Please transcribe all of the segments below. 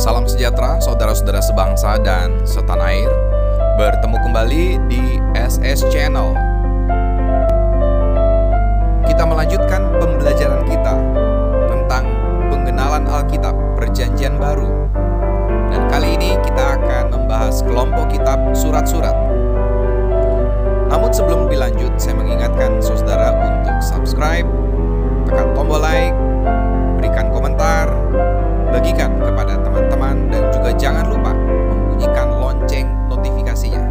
Salam sejahtera saudara-saudara sebangsa dan setanah air. Bertemu kembali di SS Channel. Kita melanjutkan pembelajaran kita tentang pengenalan Alkitab Perjanjian Baru. Dan kali ini kita akan membahas kelompok kitab surat-surat. Namun sebelum lebih lanjut, saya mengingatkan saudara untuk subscribe, tekan tombol like, berikan komentar, bagikan kepada teman-teman, dan juga jangan lupa membunyikan lonceng notifikasinya.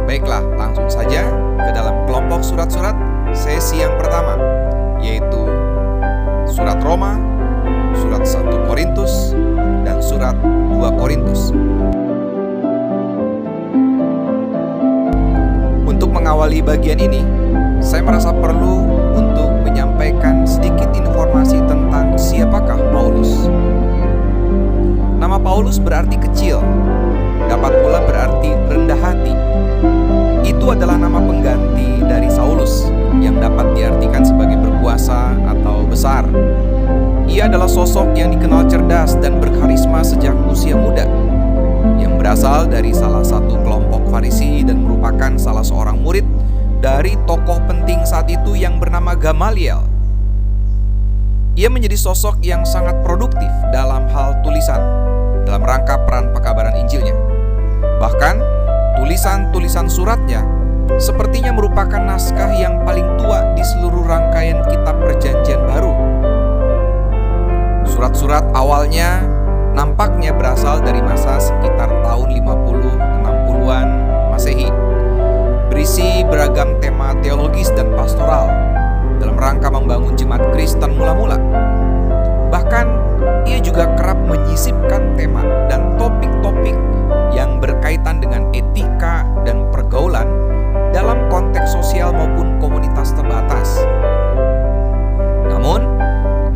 Baiklah, langsung saja ke dalam kelompok surat-surat sesi yang pertama, yaitu surat Roma, surat 1 Korintus, dan surat 2 Korintus. Untuk mengawali bagian ini, saya merasa perlu untuk menyampaikan sedikit informasi tentang siapakah Paulus. Nama Paulus berarti kecil, dapat pula berarti rendah hati. Itu adalah nama pengganti dari Saulus yang dapat diartikan sebagai berkuasa atau besar. Ia adalah sosok yang dikenal cerdas dan berkarisma sejak usia muda, yang berasal dari salah satu kelompok Farisi dan merupakan salah seorang murid dari tokoh penting saat itu yang bernama Gamaliel. Ia menjadi sosok yang sangat produktif dalam hal tulisan, dalam rangka peran pekabaran Injilnya. Bahkan, tulisan-tulisan suratnya sepertinya merupakan naskah yang paling tua di seluruh rangkaian kitab Perjanjian Baru. Surat-surat awalnya nampaknya berasal dari masa sekitar tahun 50-60-an Masehi. Berisi beragam tema teologis dan pastoral dalam rangka membangun jemaat Kristen mula-mula. Bahkan, ia juga kerap menyisipkan tema dan topik-topik yang berkaitan dengan etika dan pergaulan dalam konteks sosial maupun komunitas terbatas. Namun,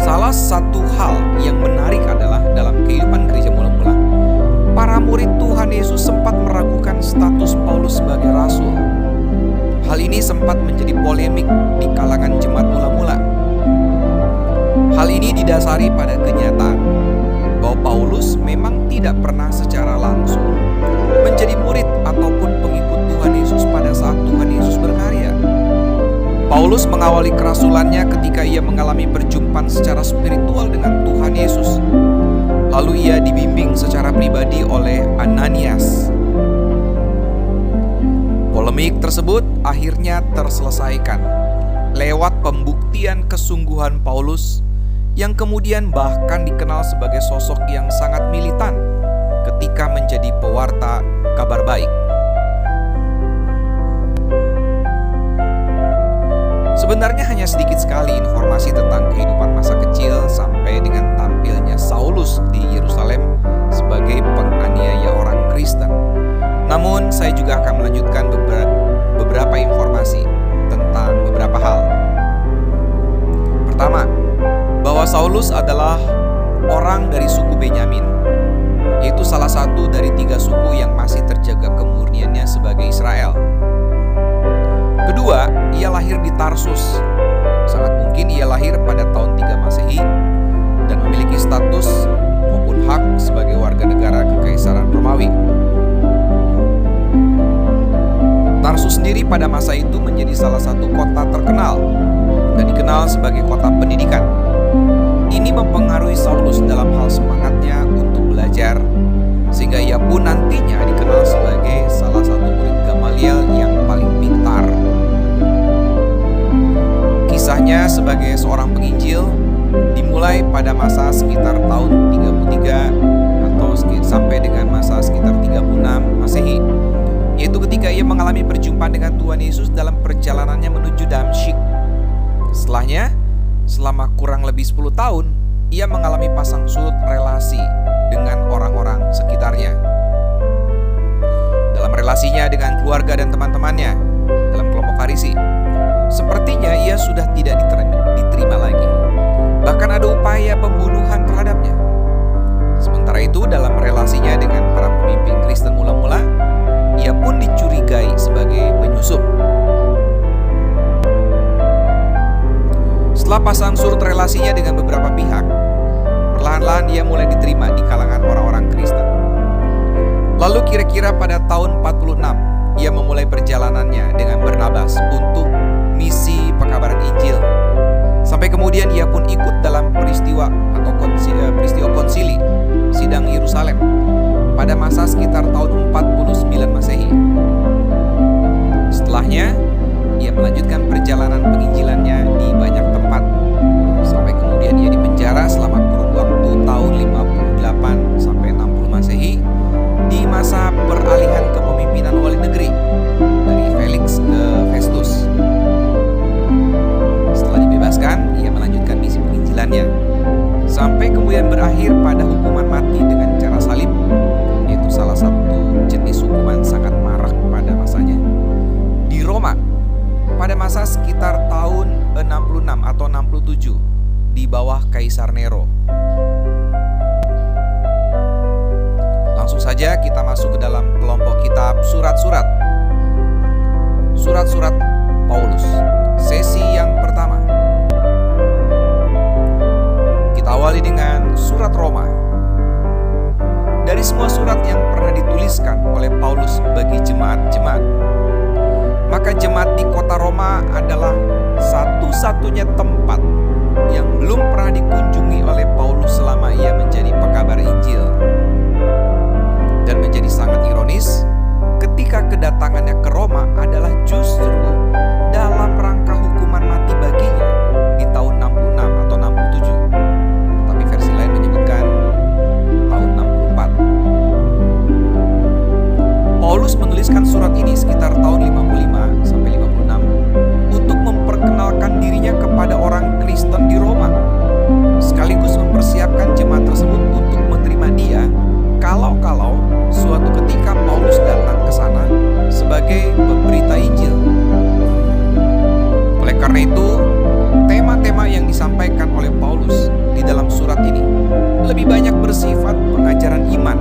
salah satu hal yang menarik adalah dalam kehidupan gereja mula-mula, para murid Tuhan Yesus sempat meragukan status Paulus sebagai rasul. Hal ini sempat menjadi polemik di kalangan jemaat mula-mula. Hal ini didasari pada kenyataan bahwa Paulus memang tidak pernah secara langsung menjadi murid ataupun pengikut Tuhan Yesus pada saat Tuhan Yesus berkarya. Paulus mengawali kerasulannya ketika ia mengalami perjumpaan secara spiritual dengan Tuhan Yesus. Lalu ia dibimbing secara pribadi oleh Ananias. Polemik tersebut akhirnya terselesaikan lewat pembuktian kesungguhan Paulus yang kemudian bahkan dikenal sebagai sosok yang sangat militan ketika menjadi pewarta kabar baik. Sebenarnya hanya sedikit sekali informasi tentang kehidupan masa kecil sampai dengan tampilnya Saulus di Yerusalem sebagai penganiaya orang Kristen. Namun, saya juga akan melanjutkan beberapa informasi tentang beberapa hal. Pertama, bahwa Saulus adalah orang dari suku Benyamin, yaitu salah satu dari 3 suku yang masih terjaga kemurniannya sebagai Israel. Kedua, ia lahir di Tarsus. Sangat mungkin ia lahir pada tahun 3 Masehi dan memiliki status maupun hak sebagai warga negara Kekaisaran Romawi. Tarsus sendiri pada masa itu menjadi salah satu kota terkenal dan dikenal sebagai kota pendidikan. Ini mempengaruhi Saulus dalam hal semangatnya untuk belajar, sehingga ia pun nantinya dikenal sebagai salah satu murid Gamaliel yang paling pintar. Kisahnya sebagai seorang penginjil dimulai pada masa sekitar tahun 33 atau sampai dengan masa sekitar 36 Masehi, yaitu ketika ia mengalami perjumpaan dengan Tuhan Yesus dalam perjalanannya menuju Damsyik. Setelahnya, selama kurang lebih 10 tahun, ia mengalami pasang surut relasi dengan orang-orang sekitarnya. Dalam relasinya dengan keluarga dan teman-temannya dalam kelompok Farisi, sepertinya ia sudah tidak diterima lagi. Bahkan ada upaya pembunuhan terhadapnya. Sementara itu, dalam relasinya dengan para pemimpin Kristen mula-mula, ia pun dicurigai sebagai penyusup. Setelah pasang surut relasinya dengan beberapa pihak, perlahan-lahan ia mulai diterima di kalangan orang-orang Lalu kira-kira pada tahun 46, ia memulai perjalanannya dengan Barnabas untuk misi pekabaran Injil. Sampai kemudian ia pun ikut dalam peristiwa konsili sidang Yerusalem pada masa sekitar tahun 49 Masehi. Setelahnya, ia melanjutkan perjalanan penginjilannya di banyak tempat. Sampai kemudian ia dipenjara selama kurun waktu tahun 58 sampai 60 Masehi di masa peralihan kepemimpinan wali negeri dari Felix ke Festus. Setelah dibebaskan, ia melanjutkan misi penginjilannya sampai kemudian berakhir pada hukuman mati dengan cara salib, yaitu salah satu jenis hukuman sangat marak pada masanya. Di Roma, pada masa sekitar tahun 66 atau 67 di bawah Kaisar Nero. Langsung saja kita masuk ke dalam kelompok kitab surat-surat. Surat-surat Paulus, sesi yang pertama. Kita awali dengan surat Roma. Dari semua surat yang pernah dituliskan oleh Paulus bagi jemaat-jemaat, maka jemaat di kota Roma adalah satu-satunya tempat yang belum pernah dikunjungi oleh Paulus selama ia menjadi pekabar Injil. Dan menjadi sangat ironis, ketika kedatangannya ke Roma adalah justru dalam rangka hukuman mati baginya di tahun 66 atau 67. Tapi versi lain menyebutkan tahun 64. Paulus menuliskan surat ini sekitar tahun 55 sampai 56 untuk memperkenalkan dirinya kepada orang Kristen di Roma, sekaligus mempersiapkan jemaat tersebut untuk menerima dia kalau suatu ketika Paulus datang ke sana sebagai pemberita Injil. Oleh karena itu, tema-tema yang disampaikan oleh Paulus di dalam surat ini lebih banyak bersifat pengajaran iman,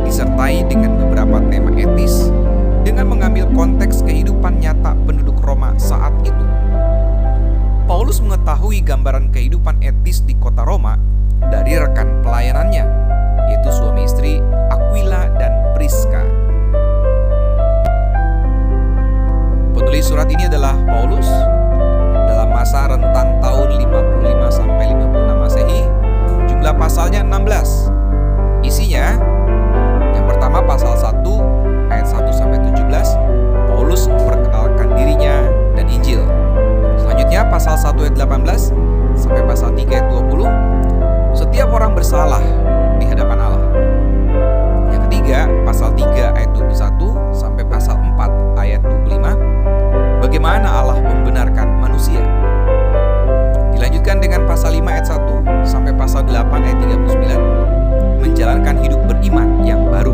disertai dengan beberapa tema etis dengan mengambil konteks kehidupan nyata penduduk Roma saat itu. Paulus mengetahui gambaran kehidupan etis di kota Roma dari rekan pelayanannya, yaitu suami istri Aquila dan Priska. Penulis surat ini adalah Paulus dalam masa rentang tahun 55 sampai 56 Masehi. Jumlah pasalnya 16. Isinya yang pertama pasal 1 ayat 1 sampai 17, Paulus memperkenalkan dirinya dan Injil. Selanjutnya pasal 1 ayat 18 sampai pasal 3 ayat 20, setiap orang bersalah di hadapan Allah. Yang ketiga, pasal 3 ayat 21 sampai pasal 4 ayat 25, bagaimana Allah membenarkan manusia. Dilanjutkan dengan pasal 5 ayat 1 sampai pasal 8 ayat 39, menjalankan hidup beriman yang baru.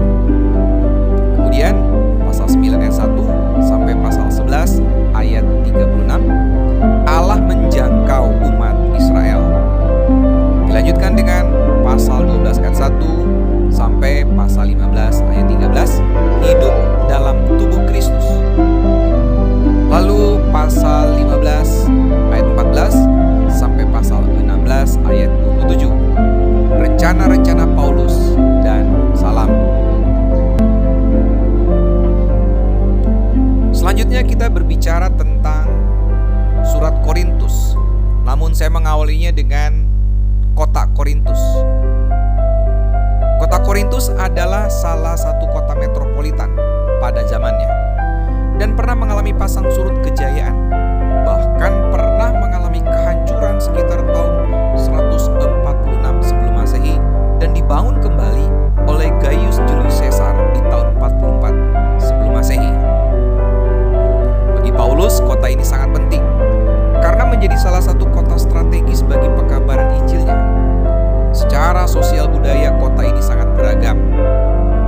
Kemudian pasal 9 ayat 1 sampai pasal 11 ayat 36, Allah menjangkau umat Israel. Dilanjutkan dengan pasal 12 ayat 1 sampai pasal 15 ayat 13, hidup dalam tubuh Kristus. Lalu pasal 15 ayat 14 sampai pasal 16 ayat 27, rencana-rencana Paulus dan salam. Selanjutnya kita berbicara tentang surat Korintus. Namun saya mengawalinya dengan kota Korintus. Kota Korintus adalah salah satu kota metropolitan pada zamannya dan pernah mengalami pasang surut kejayaan, bahkan pernah mengalami kehancuran sekitar tahun 146 sebelum Masehi dan dibangun kembali oleh Gaius Julius Caesar di tahun 44 sebelum Masehi. Bagi Paulus, kota ini sangat penting karena menjadi salah satu kota strategis bagi pekabaran Injilnya. Secara sosial budaya, kota ini sangat beragam.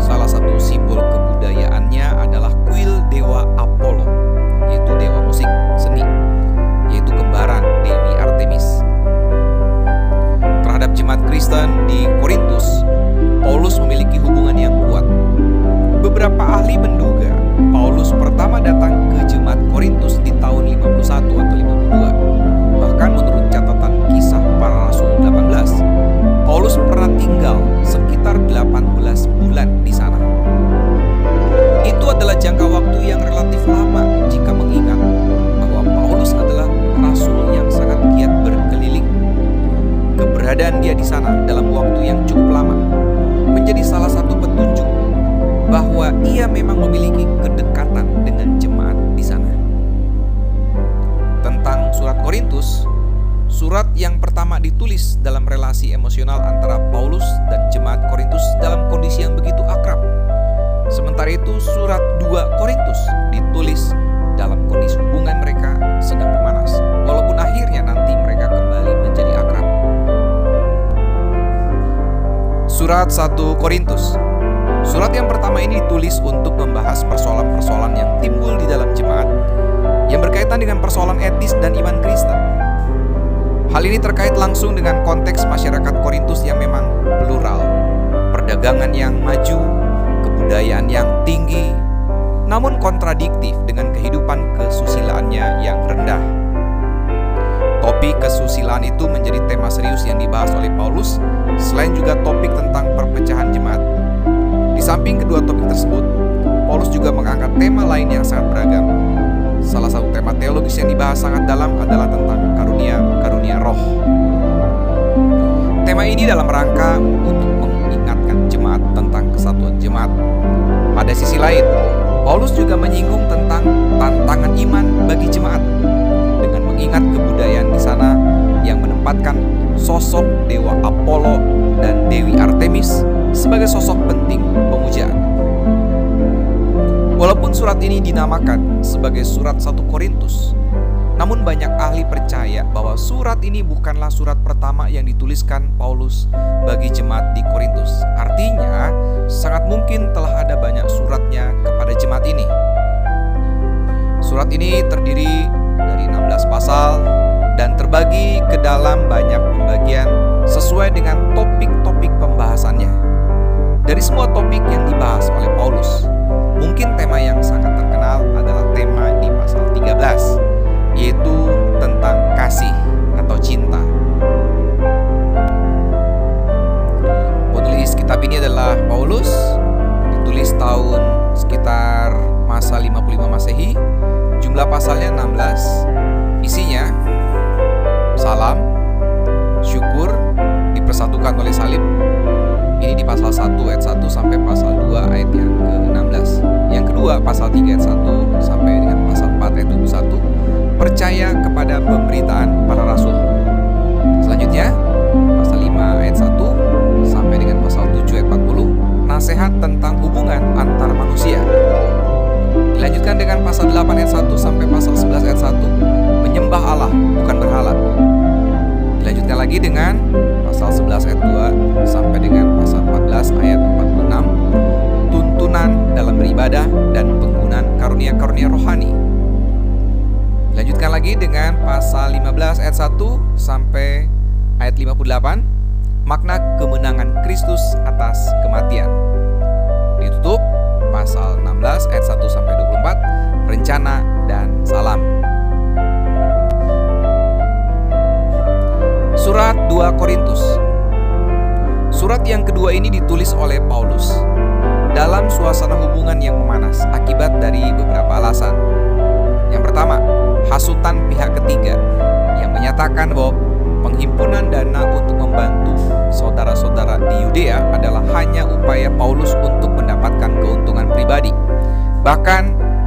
Salah satu simbol kebudayaannya adalah kuil dewa Apollo, yaitu dewa musik seni, yaitu kembaran Dewi Artemis. Terhadap jemaat Kristen di Korintus, Paulus memiliki hubungan yang kuat. Beberapa ahli menduga Paulus pertama datang ke jemaat Korintus di tahun 51 atau 52. Bahkan menurut catatan Kisah Para Rasul 18, Paulus pernah tinggal sekitar 18 bulan di sana. keberadaan dia di sana dalam waktu yang cukup lama menjadi salah satu petunjuk bahwa ia memang memiliki kedekatan dengan jemaat di sana. Tentang surat Korintus, surat yang pertama ditulis dalam relasi emosional antara Paulus dan jemaat Korintus dalam kondisi yang begitu akrab. Sementara itu surat 2 Korintus ditulis dalam kondisi hubungan mereka sedang memanas, walaupun akhirnya nanti mereka kembali menjadi akrab. Surat 1 Korintus. Surat yang pertama ini ditulis untuk membahas persoalan-persoalan yang timbul di dalam jemaat yang berkaitan dengan persoalan etis dan iman Kristen. Hal ini terkait langsung dengan konteks masyarakat Korintus yang memang plural, perdagangan yang maju, kebudayaan yang tinggi, namun kontradiktif dengan kehidupan kesusilaannya yang rendah. Topik kesusilaan itu menjadi tema serius yang dibahas oleh Paulus, selain juga topik tentang perpecahan jemaat. Di samping kedua topik tersebut, Paulus juga mengangkat tema lain yang sangat beragam. Salah satu tema teologis yang dibahas sangat dalam adalah tentang karunia roh. Tema ini dalam rangka untuk mengingatkan jemaat tentang kesatuan jemaat. Pada sisi lain, Paulus juga menyinggung tentang tantangan iman bagi jemaat dengan mengingat kebudayaan di sana yang menempatkan sosok dewa Apollo dan Dewi Artemis sebagai sosok penting pemujaan. Walaupun surat ini dinamakan sebagai surat 1 Korintus, namun banyak ahli percaya bahwa surat ini bukanlah surat pertama yang dituliskan Paulus bagi jemaat di Korintus. Artinya, sangat mungkin telah ada banyak suratnya kepada jemaat ini. Surat ini terdiri dari 16 pasal dan terbagi ke dalam banyak pembagian sesuai dengan topik-topik pembahasannya. Dari semua topik yang dibahas oleh Paulus, mungkin tema yang sangat terkenal adalah tema di pasal 13, yaitu tentang kasih atau cinta. Penulis kitab ini adalah Paulus, ditulis tahun sekitar masa 55 Masehi, jumlah pasalnya 16, isinya salam, syukur, dipersatukan oleh salib. Ini di pasal 1 ayat 1 sampai pasal 2 ayat yang ke-16. Yang kedua pasal 3 ayat 1 sampai dengan pasal 4 ayat 21, percaya kepada pemberitaan para rasul. Selanjutnya pasal 5 ayat 1 sampai dengan pasal 7 ayat 40, nasihat tentang hubungan antar manusia. Dilanjutkan dengan pasal 8 ayat 1 sampai pasal 11 ayat 1, menyembah Allah bukan berhala. Dilanjutkan lagi dengan pasal 11 ayat 2 sampai dengan pasal 14 ayat 46, tuntunan dalam beribadah dan penggunaan karunia-karunia rohani. Dilanjutkan lagi dengan pasal 15 ayat 1 sampai ayat 58, makna kemenangan Kristus atas kematian. Ditutup pasal 16 ayat 1 sampai 24, rencana dan salam. Surat 2 Korintus. Surat yang kedua ini ditulis oleh Paulus dalam suasana hubungan yang memanas akibat dari beberapa alasan. Yang pertama, hasutan pihak ketiga yang menyatakan bahwa penghimpunan dana untuk membantu saudara-saudara di Yudea adalah hanya upaya Paulus untuk mendapatkan keuntungan pribadi. Bahkan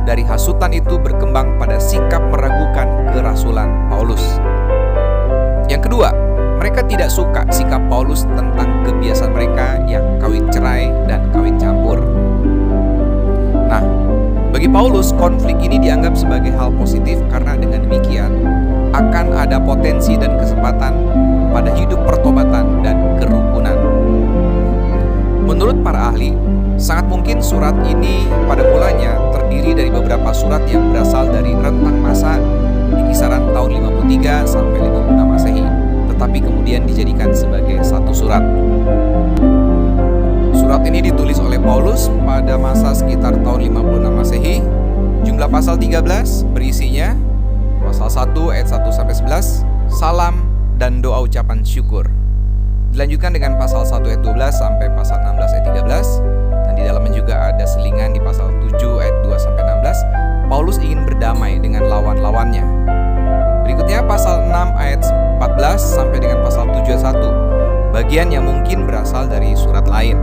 dari hasutan itu berkembang pada sikap meragukan kerasulan Paulus. Yang kedua, mereka tidak suka sikap Paulus tentang kebiasaan mereka yang kawin cerai dan kawin campur. Nah, bagi Paulus, konflik ini dianggap sebagai hal positif karena dengan demikian akan ada potensi dan kesempatan pada hidup pertobatan dan kerukunan. Menurut para ahli, sangat mungkin surat ini pada mulanya terdiri dari beberapa surat yang berasal dari rentang masa di kisaran tahun 53 sampai 56 Masehi, tetapi kemudian dijadikan sebagai satu surat. Surat ini ditulis oleh Paulus pada masa sekitar tahun 56 Masehi. Jumlah pasal 13 berisinya pasal 1 ayat 1 sampai 11, salam dan doa ucapan syukur. Dilanjutkan dengan pasal 1 ayat 12 sampai pasal 16 ayat 13, dan di dalamnya juga ada selingan di pasal 7 ayat 2 sampai 16. Paulus ingin berdamai dengan lawan-lawannya. Berikutnya pasal 6 ayat 14 sampai dengan pasal 7 ayat bagian yang mungkin berasal dari surat lain.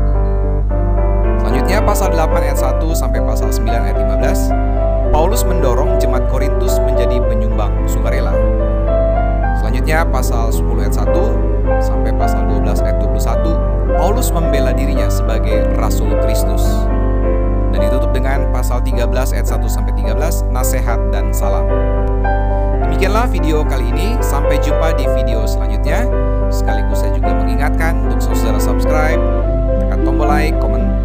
Selanjutnya pasal 8 ayat 1 sampai pasal 9 ayat 15, Paulus mendorong jemaat Korintus menjadi penyumbang sukarela. Selanjutnya pasal 10 ayat 1 sampai pasal 12 ayat 21, Paulus membela dirinya sebagai Rasul Kristus. Dan ditutup dengan pasal 13 ayat 1 sampai 13, nasihat dan salam. Demikianlah video kali ini, sampai jumpa di video selanjutnya. Sekaligus saya juga mengingatkan untuk saudara subscribe, tekan tombol like,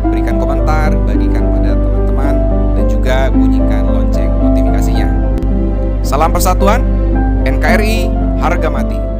berikan komentar, bagikan pada teman-teman, dan juga bunyikan lonceng notifikasinya. Salam persatuan, NKRI harga mati.